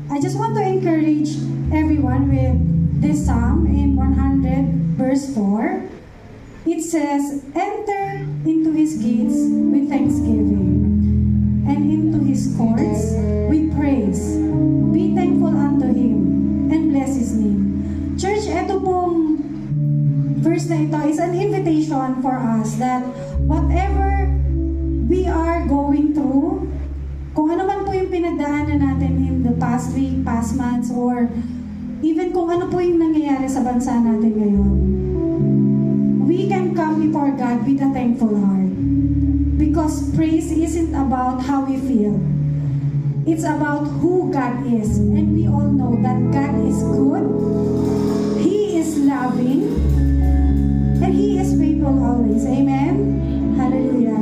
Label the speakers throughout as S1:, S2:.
S1: I just want to encourage everyone with this psalm in 100 verse 4. It says, enter into his gates with thanksgiving, and into his courts with praise. Be thankful unto him, and bless his name. Church, ito pong verse na ito is an invitation for us that whatever we are going through, kung ano man po yung pinagdaanan natin in the past week, past months, or even kung ano po yung nangyayari sa bansa natin ngayon, we can come before God with a thankful heart. Because praise isn't about how we feel. It's about who God is. And we all know that God is good, He is loving, and He is faithful always. Amen? Hallelujah.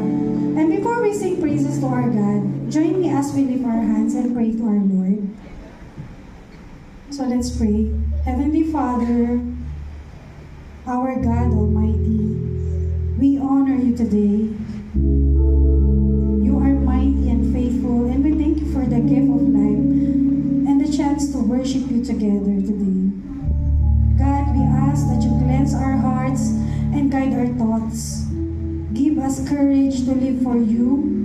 S1: And before we sing praises to our God, join me as we lift our hands and pray to our Lord. So let's pray. Heavenly Father, our God Almighty, we honor you today. You are mighty and faithful, and we thank you for the gift of life and the chance to worship you together today. God, we ask that you cleanse our hearts and guide our thoughts. Give us courage to live for you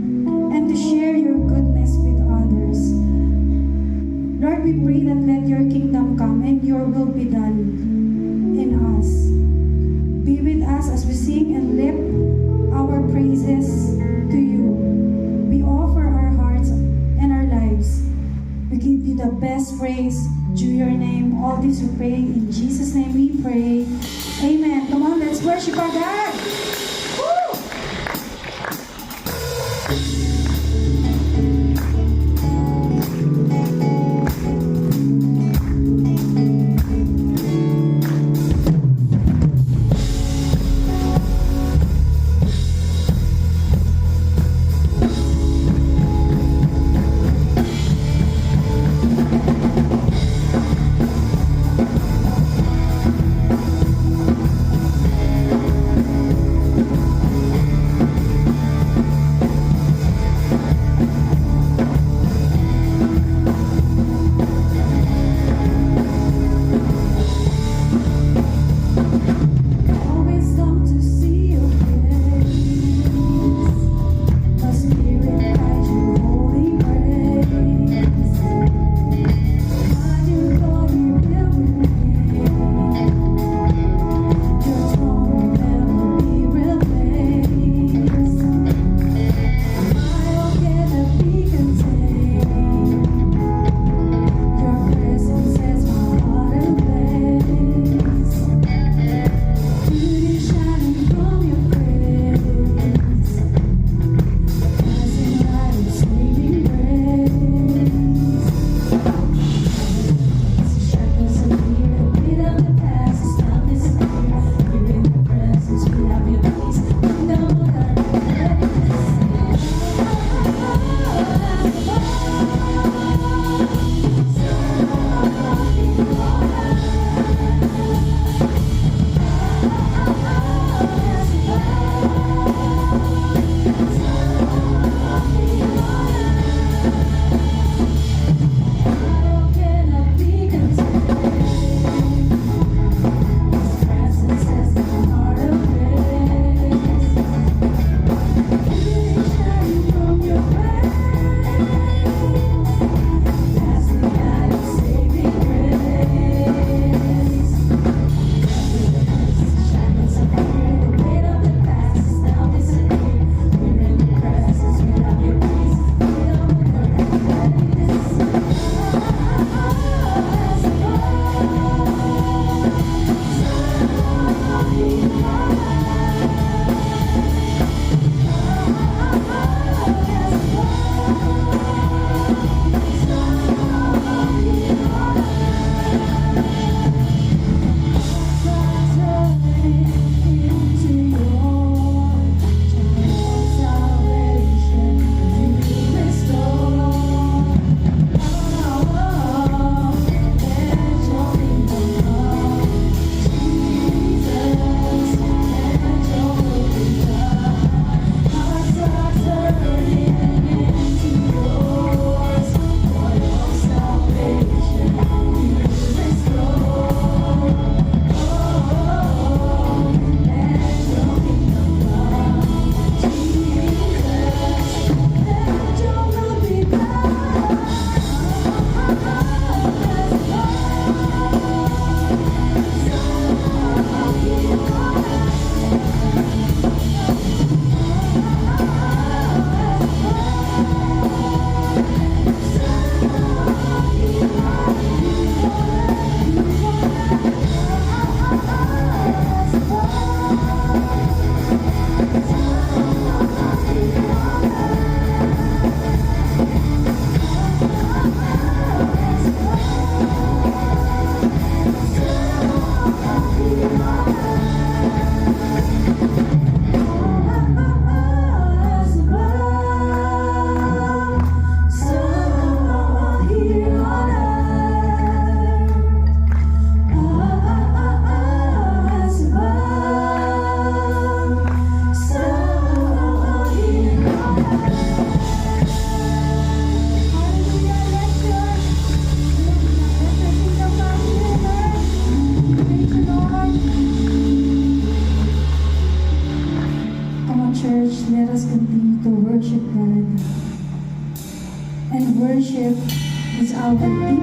S1: and to share your goodness with others. Lord, we pray that let your kingdom come and your will be done in us. Be with us as we sing and lift our praises to you. We offer our hearts and our lives. We give you the best praise due your name. All this we pray in Jesus' name we pray. Amen. Come on, let's worship our God. Woo!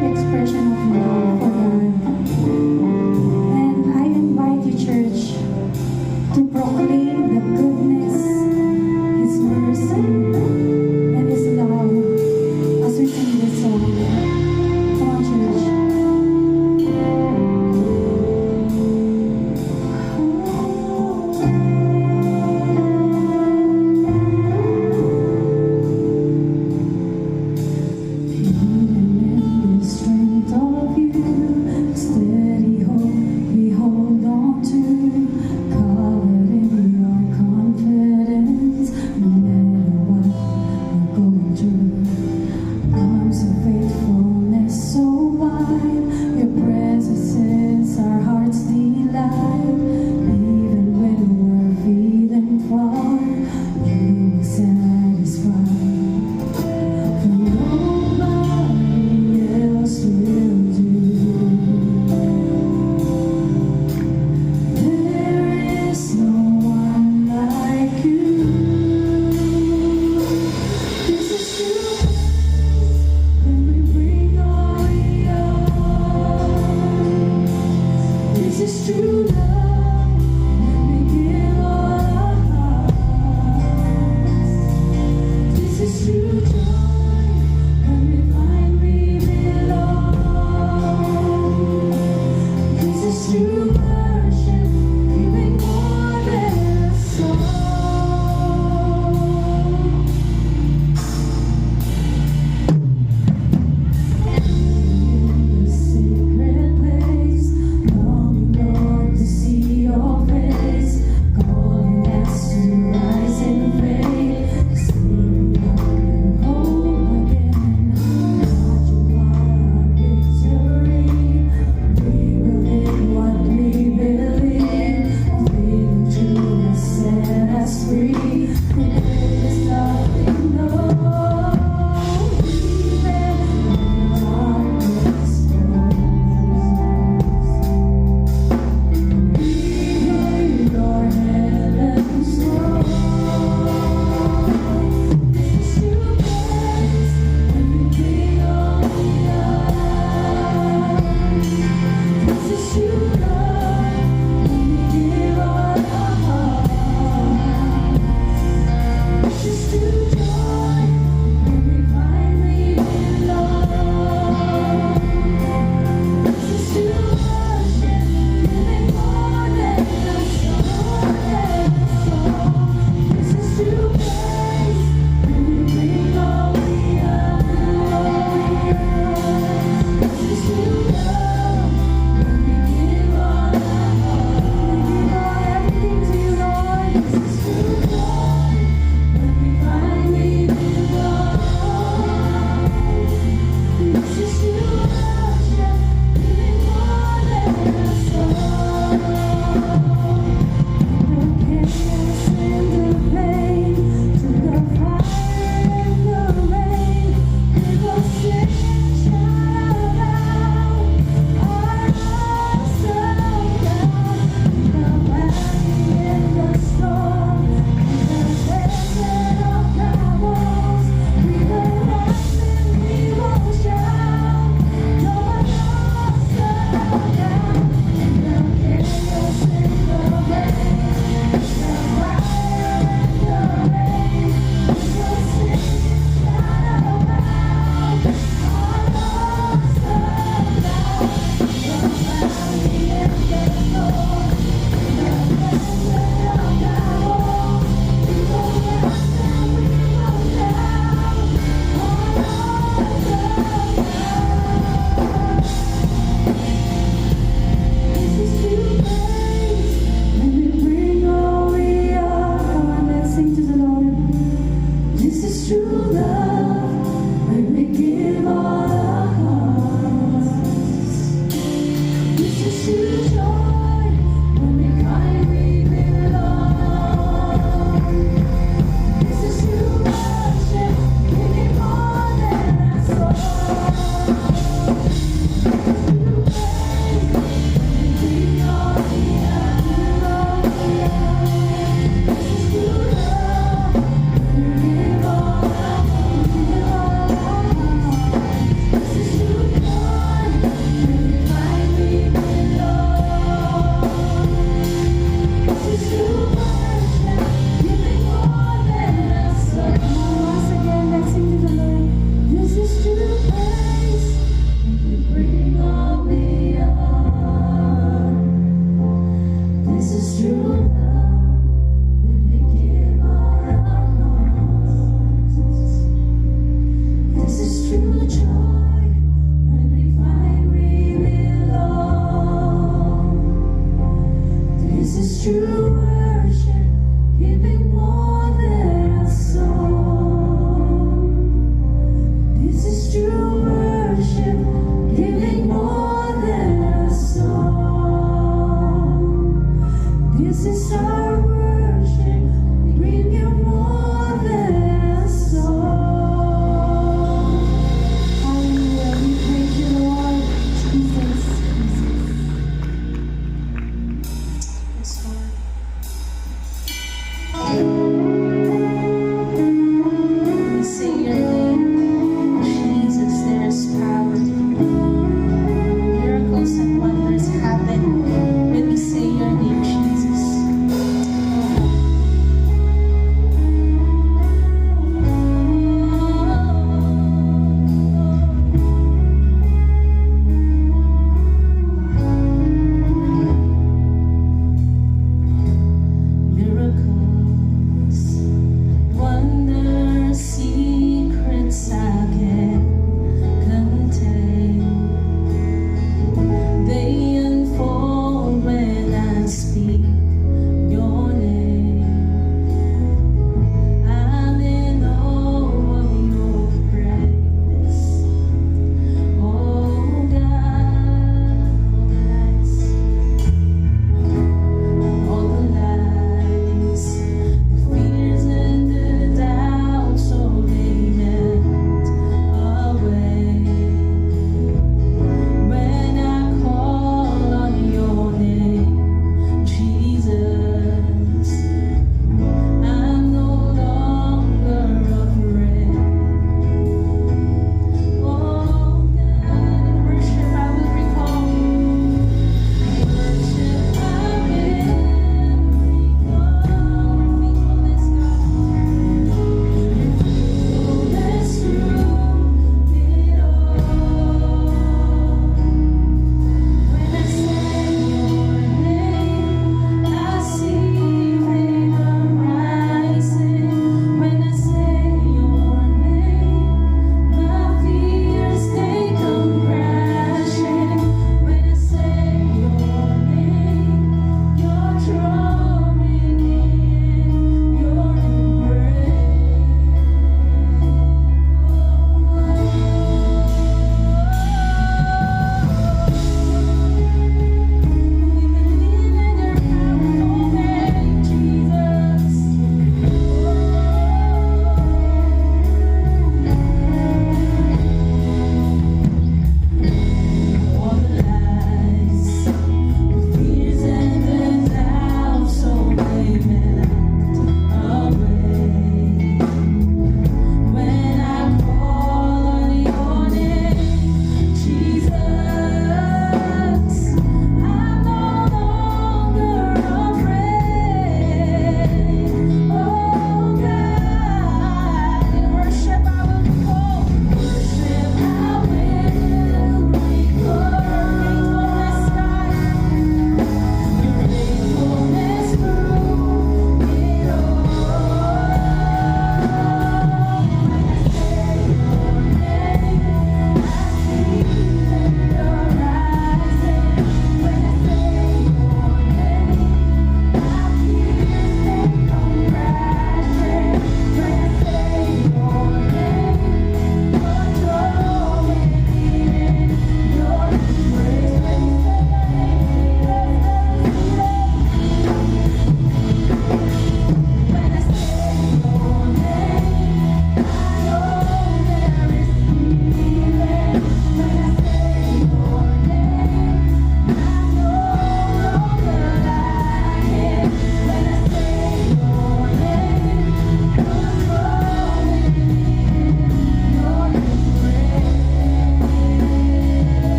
S1: deep expression of love for God. And I invite you, church, to proclaim the goodness, His mercy, and His love as we sing this song. Come on, church. Hidden in the strength of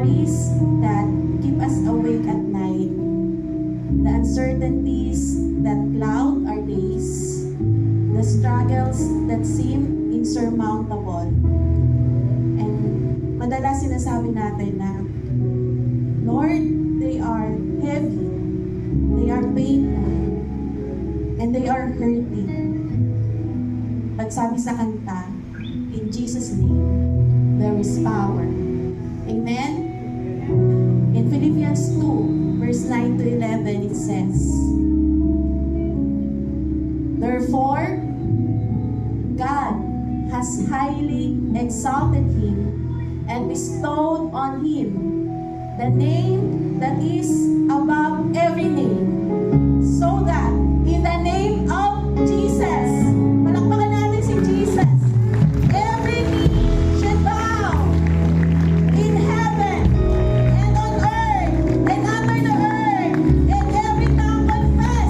S2: worries that keep us awake at night, the uncertainties that cloud our days, the struggles that seem insurmountable. And madalas sinasabi natin na, Lord, they are heavy, they are painful, and they are hurting. But sabi sa kanta, in Jesus' name, there is power. Amen? In Philippians 2, verse 9 to 11, it says, therefore, God has highly exalted him and bestowed on him the name that is above every name, so that in the name of Jesus, palakpakan natin si Jesus, every knee should bow in heaven and on earth and under the earth, and every tongue confess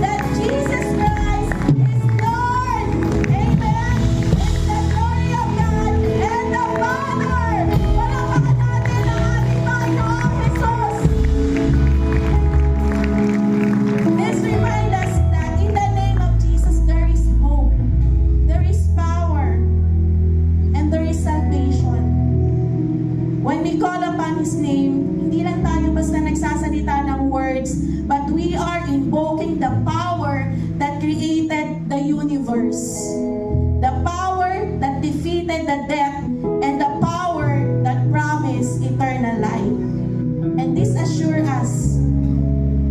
S2: that Jesus Christ is Lord. Amen. It's the glory of God and the Father. Palakpakan natin ang ating Panginoong Jesus. This reminds us that in the name of Jesus there is hope, there is power, and there is salvation. When we call upon His name, hindi lang tayo basta nagsasalita ng words, but we are invoking the power that created the universe. The power that defeated the death, and the power that promised eternal life. And this assures us,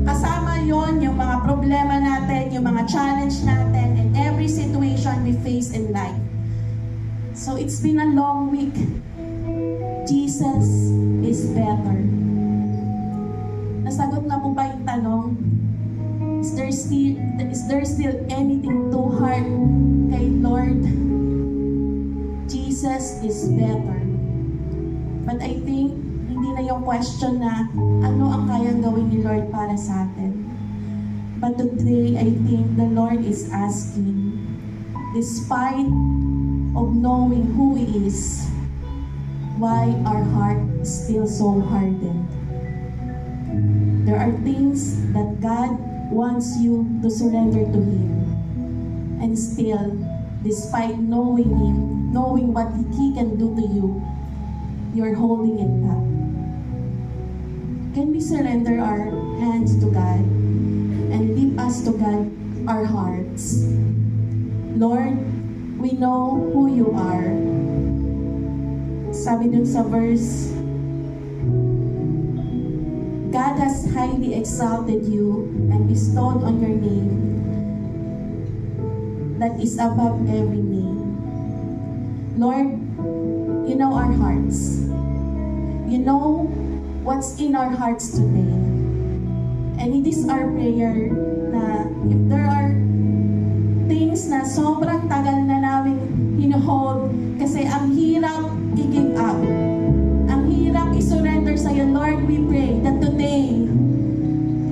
S2: kasama yon yung mga problema natin, yung mga challenge natin, and every situation we face in life. So it's been a long week. Jesus is better. Nasagot na po ba yung tanong? Is there still anything too hard kay Lord? Jesus is better. But I think, hindi na yung question na ano ang kayang gawin ni Lord para sa atin. But today, I think the Lord is asking, despite of knowing who He is, why our heart is still so hardened? There are things that God wants you to surrender to Him. And still, despite knowing Him, knowing what He can do to you, you're holding it back. Can we surrender our hands to God and leave us to God our hearts? Lord, we know who You are. Sabi dun sa verse, God has highly exalted you and bestowed on your name that is above every name. Lord, You know our hearts. You know what's in our hearts today. And it is our prayer na if there are things na sobrang tagal na namin hinuhold kasi ang hirap i-give up. Ang hirap i-surrender sa'yo, Lord, we pray that today,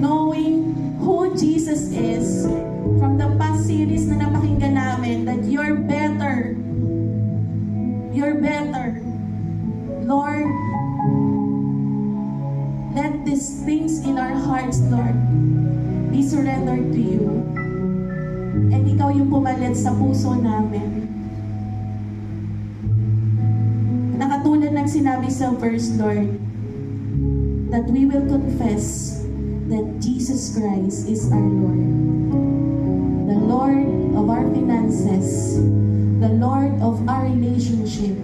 S2: knowing who Jesus is, from the past series na napakinggan namin, that you're better. You're better. Lord, let these things in our hearts, Lord, be surrendered to You. And Ikaw yung pumalit sa puso namin. Nakatulad ng sinabi sa verse, Lord, that we will confess that Jesus Christ is our Lord. The Lord of our finances, the Lord of our relationship,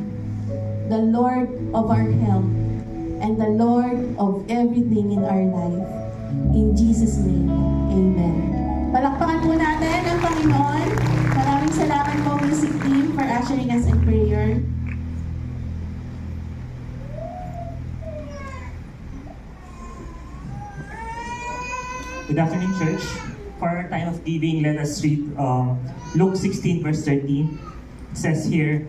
S2: the Lord of our health, and the Lord of everything in our life. In Jesus' name, Amen. Palakpakan po natin ang Panginoon. Maraming salamat po, music team, for ushering us in prayer.
S3: Good afternoon, church. For our time of giving, let us read Luke 16, verse 13. It says here,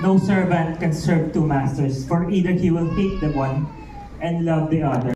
S3: no servant can serve two masters, for either he will hate the one and love the other,